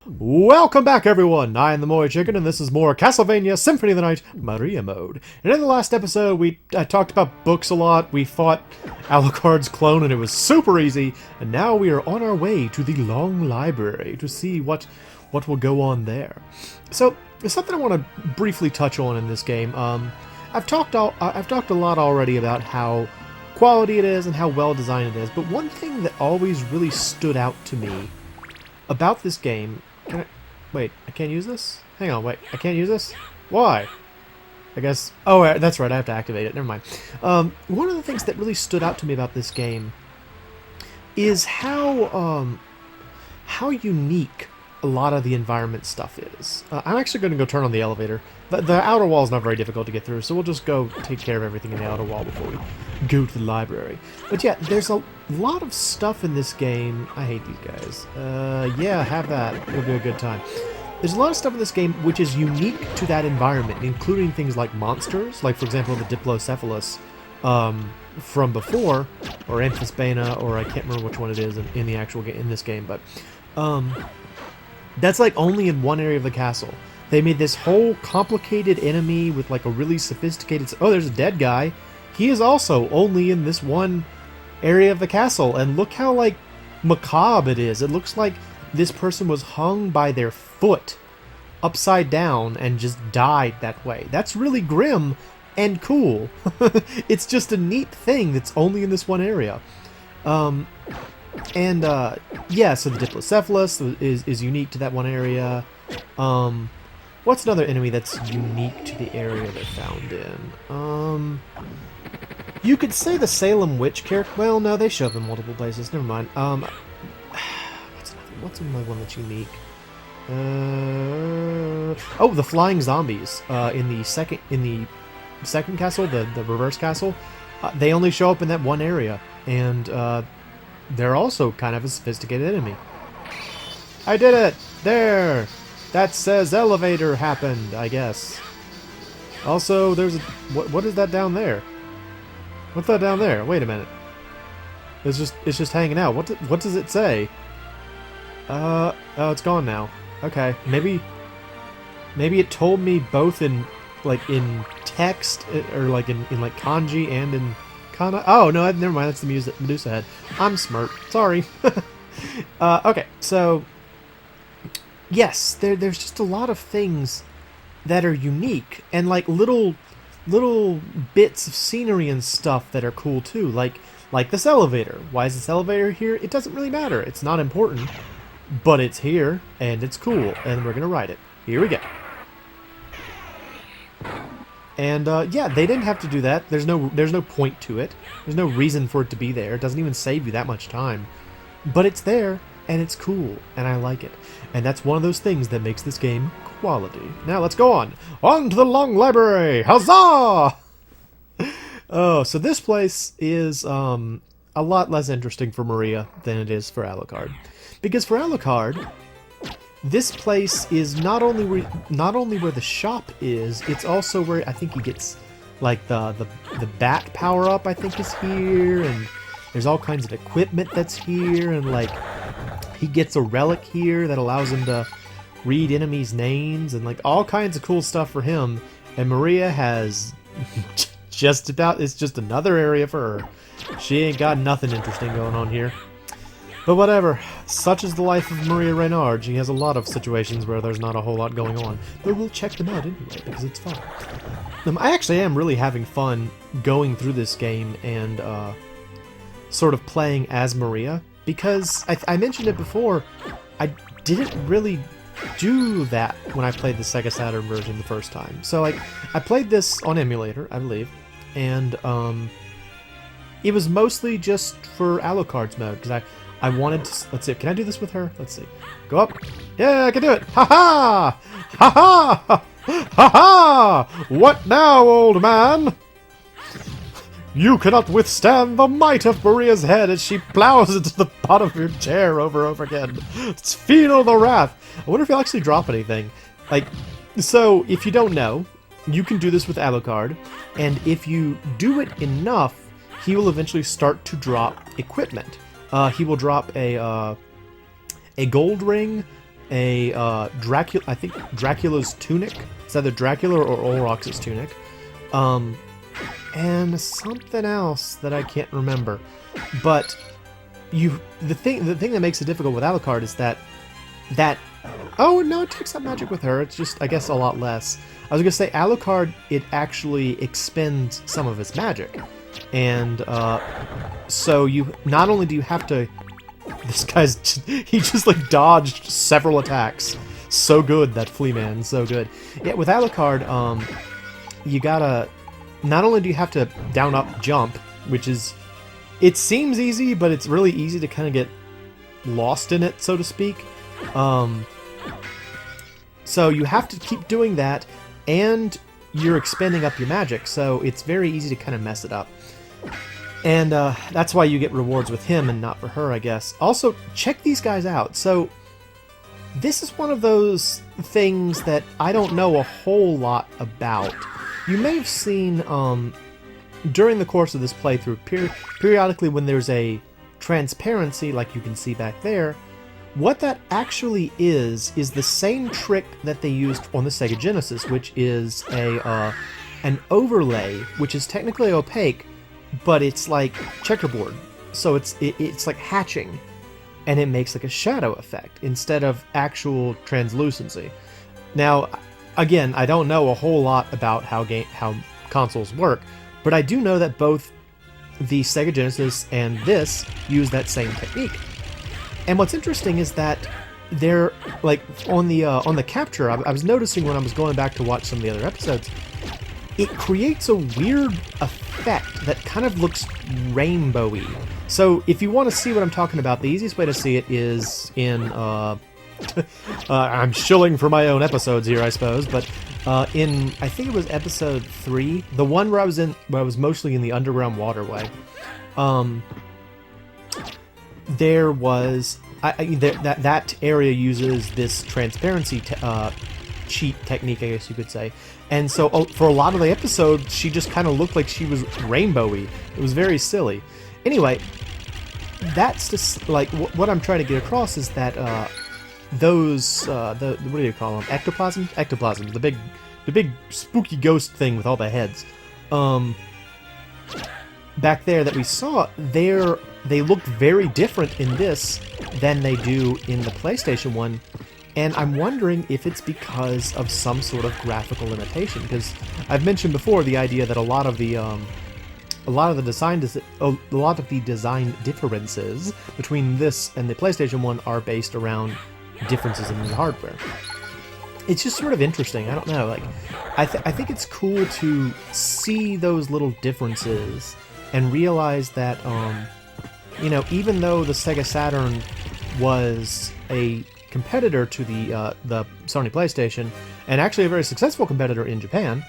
Welcome back, everyone! I am the MoeChicken, and this is more Castlevania Symphony of the Night Maria mode. And in the last episode, I talked about books a lot, we fought Alucard's clone, and it was super easy, and now we are on our way to the Long Library to see what will go on there. So, there's something I want to briefly touch on in this game. I've talked a lot already about how quality it is and how well designed it is, but one thing that always really stood out to me about this game... Wait, I can't use this? Hang on, wait, I can't use this? Why? I guess... Oh, that's right, I have to activate it, never mind. One of the things that really stood out to me about this game is how unique a lot of the environment stuff is. I'm actually going to go turn on the elevator. The outer wall is not very difficult to get through, so we'll just go take care of everything in the outer wall before we go to the library. But yeah, there's a lot of stuff in this game. I hate these guys. Yeah, have that. It'll be a good time. There's a lot of stuff in this game which is unique to that environment, including things like monsters, like for example the Diplocephalus from before, or Amphisbaena, or I can't remember which one it is in the actual game in this game, but that's like only in one area of the castle. They made this whole complicated enemy with like a really sophisticated... Oh, there's a dead guy. He is also only in this one area of the castle. And look how like macabre it is. It looks like this person was hung by their foot upside down and just died that way. That's really grim and cool. It's just a neat thing that's only in this one area. Yeah, so the Diplocephalus is unique to that one area. What's another enemy that's unique to the area they're found in? You could say the Salem Witch character. Well, no, they show up in multiple places. Never mind. What's another one that's unique? Oh, the flying zombies in the second castle, the reverse castle. They only show up in that one area, and they're also kind of a sophisticated enemy. I did it! There! That says elevator happened, I guess. Also, there's a... What is that down there? What's that down there? Wait a minute. It's just hanging out. What does it say? Oh, it's gone now. Okay, maybe it told me both in text, or like in like kanji and in kana. Oh no, never mind. That's the Medusa head. I'm smart. Sorry. Okay, so yes, there's just a lot of things that are unique and like little bits of scenery and stuff that are cool too. Like this elevator. Why is this elevator here? It doesn't really matter. It's not important, but it's here and it's cool, and we're gonna ride it. Here we go. And yeah, they didn't have to do that. There's no point to it. There's no reason for it to be there. It doesn't even save you that much time. But it's there, and it's cool, and I like it. And that's one of those things that makes this game quality. Now let's go on. On to the Long Library! Huzzah! Oh, so this place is a lot less interesting for Maria than it is for Alucard. Because for Alucard, this place is not only where the shop is, it's also where I think he gets like the bat power up, I think, is here, and there's all kinds of equipment that's here, and like he gets a relic here that allows him to read enemies' names, and like all kinds of cool stuff for him. And Maria has just about, it's just another area for her. She ain't got nothing interesting going on here. But whatever, such is the life of Maria Reynard. She has a lot of situations where there's not a whole lot going on. But we'll check them out anyway, because it's fun. I actually am really having fun going through this game and sort of playing as Maria. Because, I mentioned it before, I didn't really do that when I played the Sega Saturn version the first time. So like, I played this on emulator, I believe, and it was mostly just for Alucard's mode, because I wanted to... Let's see, can I do this with her? Let's see. Go up. Yeah, I can do it! Ha-ha! Ha-ha! Ha-ha! What now, old man? You cannot withstand the might of Maria's head as she plows into the bottom of your chair over and over again. Feel the wrath. I wonder if he'll actually drop anything. Like, so, if you don't know, you can do this with Alucard, and if you do it enough, he will eventually start to drop equipment. He will drop a gold ring, a Dracula. I think Dracula's tunic. It's either Dracula or Olrox's tunic, and something else that I can't remember. But the thing that makes it difficult with Alucard is that oh no, it takes up magic with her. It's just, I guess, a lot less. I was gonna say Alucard, it actually expends some of its magic, and so you not only do you have to. This guy's he just like dodged several attacks. So good, that flea man, so good. Yeah, with Alucard, you gotta not only do you have to down up jump, which is it seems easy, but it's really easy to kind of get lost in it, so to speak. So you have to keep doing that, and you're expending up your magic, so it's very easy to kind of mess it up. And that's why you get rewards with him and not for her, I guess. Also, check these guys out. So, this is one of those things that I don't know a whole lot about. You may have seen, during the course of this playthrough, periodically when there's a transparency, like you can see back there, what that actually is the same trick that they used on the Sega Genesis, which is an overlay, which is technically opaque, but it's like checkerboard, so it's like hatching, and it makes like a shadow effect instead of actual translucency. Now, again, I don't know a whole lot about how consoles work, but I do know that both the Sega Genesis and this use that same technique. And what's interesting is that they're like on the capture. I was noticing when I was going back to watch some of the other episodes. It creates a weird effect that kind of looks rainbowy. So if you want to see what I'm talking about, the easiest way to see it is in... I'm shilling for my own episodes here, I suppose, but in, I think it was episode 3, the one where I was mostly in the underground waterway, there was... that area uses this transparency cheat technique, I guess you could say. And so for a lot of the episode, she just kind of looked like she was rainbowy. It was very silly. Anyway, that's just like what I'm trying to get across is that those what do you call them? Ectoplasm? Ectoplasm, the big spooky ghost thing with all the heads. Back there that we saw, they looked very different in this than they do in the PlayStation one. And I'm wondering if it's because of some sort of graphical limitation, because I've mentioned before the idea that a lot of the design differences between this and the PlayStation 1 are based around differences in the hardware. It's just sort of interesting. I don't know. Like, I think it's cool to see those little differences and realize that, you know, even though the Sega Saturn was a competitor to the Sony PlayStation, and actually a very successful competitor in Japan,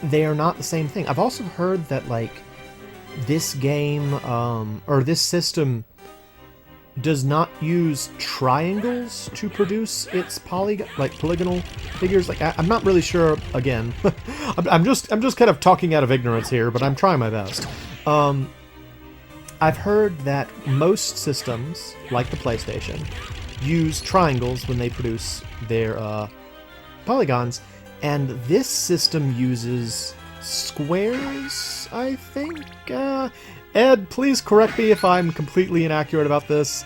they are not the same thing. I've also heard that like this game or this system does not use triangles to produce its polygonal figures. Like I'm not really sure. Again, I'm just kind of talking out of ignorance here, but I'm trying my best. I've heard that most systems, like the PlayStation, use triangles when they produce their polygons, and this system uses squares, I think? Ed, please correct me if I'm completely inaccurate about this.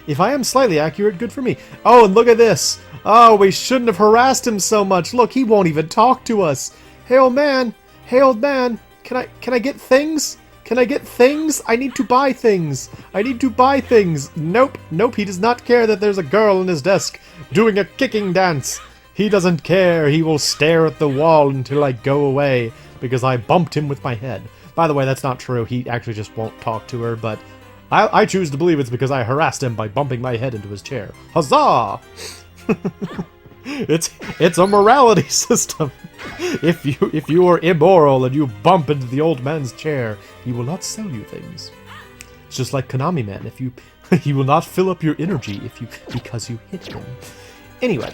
If I am slightly accurate, good for me. Oh, and look at this! Oh, we shouldn't have harassed him so much. Look, he won't even talk to us. Hey, old man. Hey, old man. Can I get things? Can I get things? I need to buy things. I need to buy things. Nope. Nope, he does not care that there's a girl in his desk doing a kicking dance. He doesn't care. He will stare at the wall until I go away because I bumped him with my head. By the way, that's not true. He actually just won't talk to her, but I choose to believe it's because I harassed him by bumping my head into his chair. Huzzah! It's a morality system. If you are immoral and you bump into the old man's chair, he will not sell you things. It's just like Konami Man. He will not fill up your energy because you hit him. Anyway,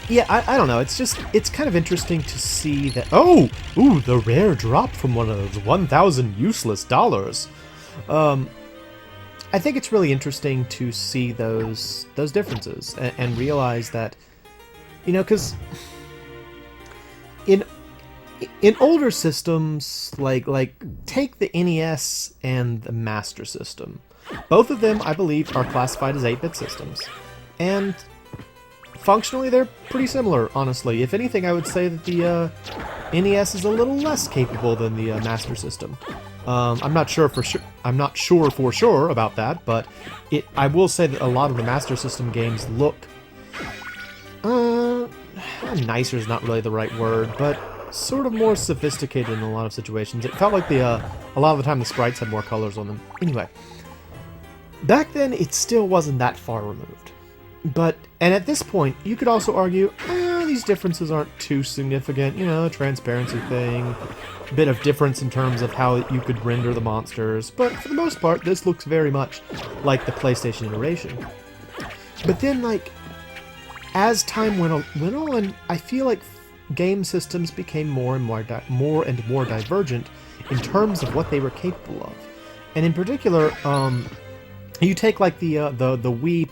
yeah, I don't know. It's kind of interesting to see that. Oh, ooh, the rare drop from one of those 1,000 useless dollars. I think it's really interesting to see those differences and realize that, you know, because in older systems, like take the NES and the Master System, both of them I believe are classified as 8-bit systems, and functionally they're pretty similar. Honestly, if anything, I would say that the NES is a little less capable than the Master System. I'm not sure for sure about that, but I will say that a lot of the Master System games look nicer is not really the right word, but sort of more sophisticated in a lot of situations. It felt like a lot of the time the sprites had more colors on them. Anyway, back then it still wasn't that far removed. And at this point, you could also argue, these differences aren't too significant, you know, transparency thing, a bit of difference in terms of how you could render the monsters, but for the most part, this looks very much like the PlayStation iteration. But then, like, as time went on, I feel like game systems became more and more divergent in terms of what they were capable of. And in particular, you take like the Wii,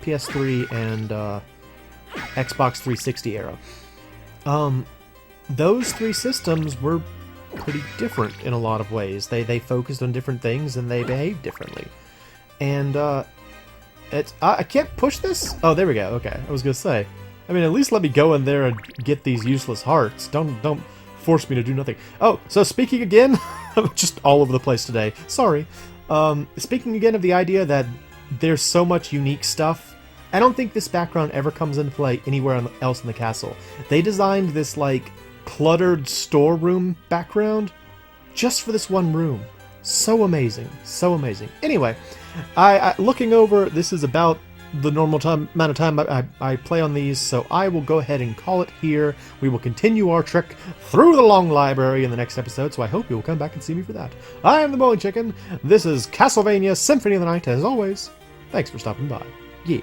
PS3, and Xbox 360 era. Those three systems were pretty different in a lot of ways. They focused on different things and they behaved differently. And I can't push this? Oh, there we go. Okay, I was gonna say. I mean, at least let me go in there and get these useless hearts. Don't force me to do nothing. Oh, so speaking again, I'm just all over the place today. Sorry. Speaking again of the idea that there's so much unique stuff, I don't think this background ever comes into play anywhere else in the castle. They designed this, like, cluttered storeroom background just for this one room. So amazing. So amazing. Anyway, I looking over, this is about the normal amount of time I play on these, so I will go ahead and call it here. We will continue our trek through the long library in the next episode, so I hope you will come back and see me for that. I am the MoeChicken. This is Castlevania Symphony of the Night. As always, thanks for stopping by. Yeah.